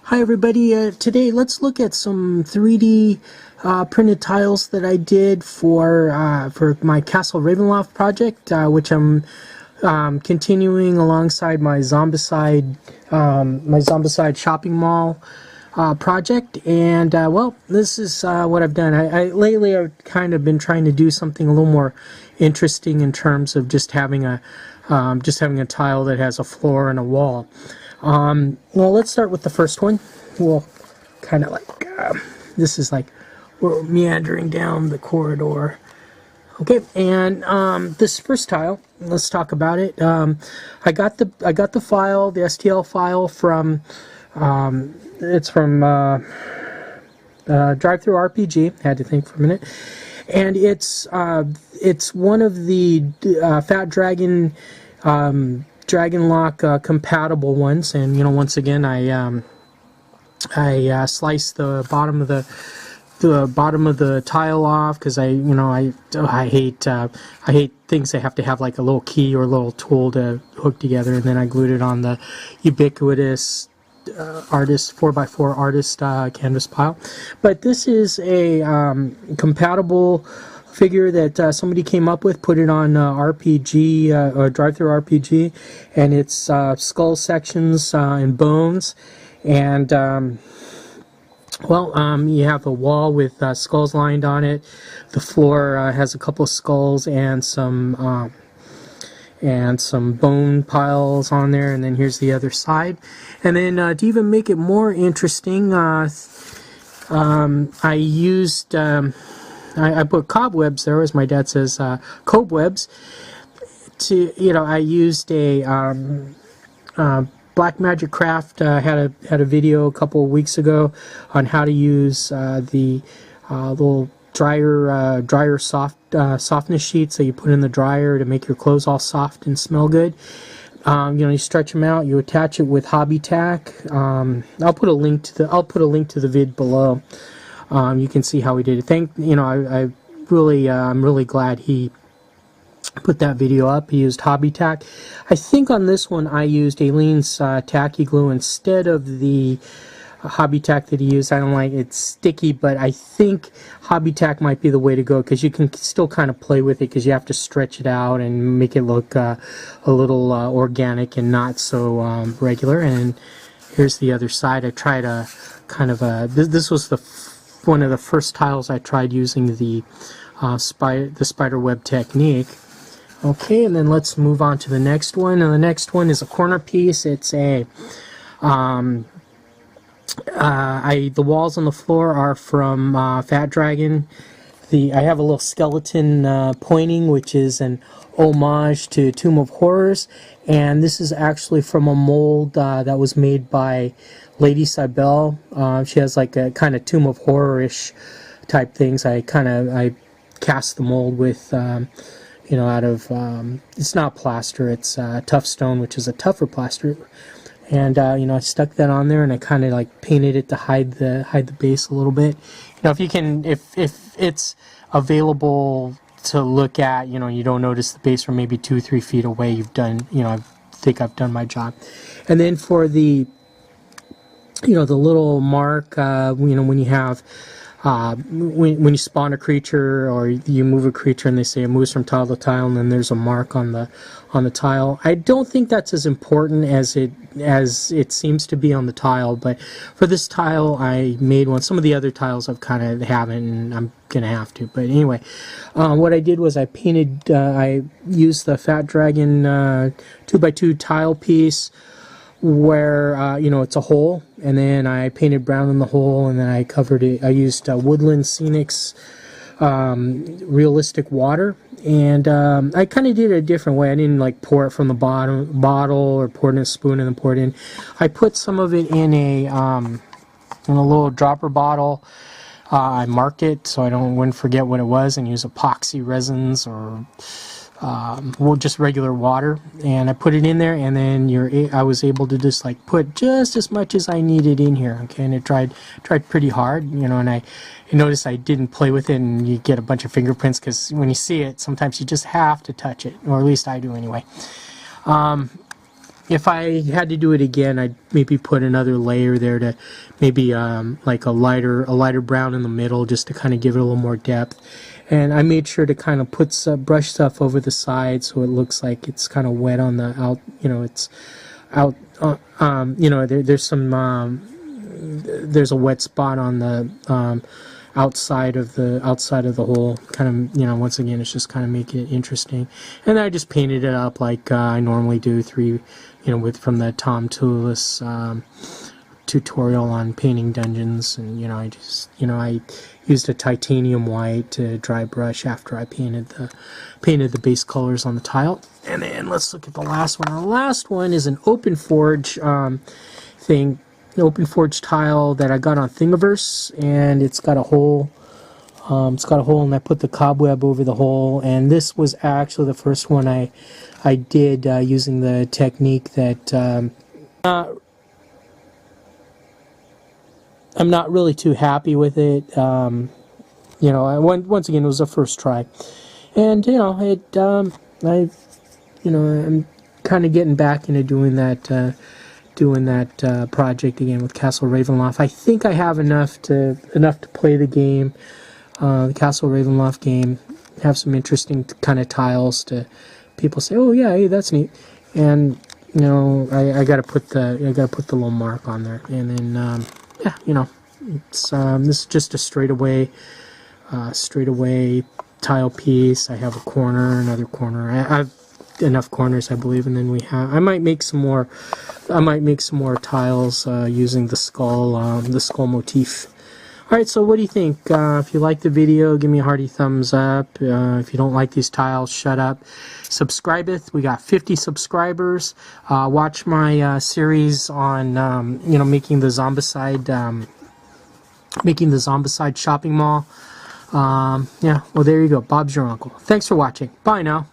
Hi everybody, today let's look at some 3D printed tiles that I did for my Castle Ravenloft project, which I'm continuing alongside my Zombicide shopping mall project. And well, this is what I've done. Lately I've kind of been trying to do something a little more interesting in terms of just having a tile that has a floor and a wall. Well, let's start with the first one. We'll kind of like, this is like, we're meandering down the corridor. Okay, and this first tile, let's talk about it. I got the file, the STL file from, it's from Drive-Thru RPG. Had to think for a minute, and it's one of the Fat Dragon Dragon Lock compatible ones, and once again I sliced the bottom of the tile off because I hate things that have to have like a little key or a little tool to hook together, and then I glued it on the ubiquitous artist 4x4 artist canvas pile. But this is a compatible figure that somebody came up with, put it on RPG or Drive-Thru RPG, and it's skull sections and bones, and you have a wall with skulls lined on it. The floor has a couple of skulls and some bone piles on there, and then here's the other side. And then to even make it more interesting, I used I put cobwebs there, as my dad says, cobwebs. I used a Black Magic Craft had a video a couple of weeks ago on how to use the little dryer softness sheets that you put in the dryer to make your clothes all soft and smell good. You stretch them out, you attach it with hobby tack. I'll put a link to the vid below. You can see how he did it. I'm really glad he put that video up. He used hobby tack. I think on this one I used Aileen's tacky glue instead of the hobby tack that he used. I don't like it. It's sticky, but I think hobby tack might be the way to go because you can still kind of play with it because you have to stretch it out and make it look a little organic and not so regular. And here's the other side. I tried a kind of this was one of the first tiles I tried using the spider web technique. Okay, and then let's move on to the next one. And the next one is a corner piece. It's a the walls on the floor are from Fat Dragon. I have a little skeleton pointing, which is an homage to Tomb of Horrors, and this is actually from a mold that was made by Lady Saybelle. She has like a kind of Tomb of Horror-ish type things. I cast the mold with out of it's not plaster, it's tough stone, which is a tougher plaster, and I stuck that on there, and I kind of like painted it to hide the base a little bit. If it's available to look at, you don't notice the base from maybe 2-3 feet away, you've done, I think I've done my job. And then for the the little mark, when you have when you spawn a creature or you move a creature and they say it moves from tile to tile, and then there's a mark on the tile. I don't think that's as important as it seems to be on the tile, but for this tile I made one. Some of the other tiles I've kind of haven't, and I'm gonna have to. But anyway, what I did was I used the Fat Dragon 2x2 tile piece where it's a hole, and then I painted brown in the hole, and then I covered it. I used Woodland Scenics realistic water, and I kind of did it a different way. I didn't like pour it from the bottle or pour it in a spoon and then pour it in. I put some of it in a little dropper bottle. I marked it so I wouldn't forget what it was, and use epoxy resins or just regular water, and I put it in there, and then I was able to just like put just as much as I needed in here. Okay, and it dried pretty hard, and I noticed I didn't play with it, and you get a bunch of fingerprints because when you see it, sometimes you just have to touch it, or at least I do anyway. if I had to do it again, I'd maybe put another layer there to maybe like a lighter brown in the middle, just to kind of give it a little more depth. And I made sure to kind of put some brush stuff over the side so it looks like it's kind of wet on the out. You know, it's out. You know, there's some there's a wet spot on the outside of the hole. Kind of, you know, once again, it's just kind of make it interesting. And I just painted it up like I normally do, from the Tom Toulis tutorial on painting dungeons. And I used a titanium white to dry brush after I painted the base colors on the tile. And then let's look at the last one. The last one is an open forge thing. An open forge tile that I got on Thingiverse, and it's got a hole. And I put the cobweb over the hole. And this was actually the first one I did using the technique that I'm not really too happy with it. Once again, it was a first try, and I'm kind of getting back into doing that. Project again with Castle Ravenloft. I think I have enough to play the game, the Castle Ravenloft game. Have some interesting kind of tiles to people say, oh yeah, hey, that's neat. And I got to put the little mark on there. And then it's this is just a straightaway tile piece. I have a corner, another corner. I've enough corners, I believe, and then I might make some more tiles using the skull motif. Alright, so what do you think? If you like the video, give me a hearty thumbs up. If you don't like these tiles, shut up. Subscribeth. We got 50 subscribers. Watch my series on making the Zombicide shopping mall. Well, there you go. Bob's your uncle. Thanks for watching. Bye now.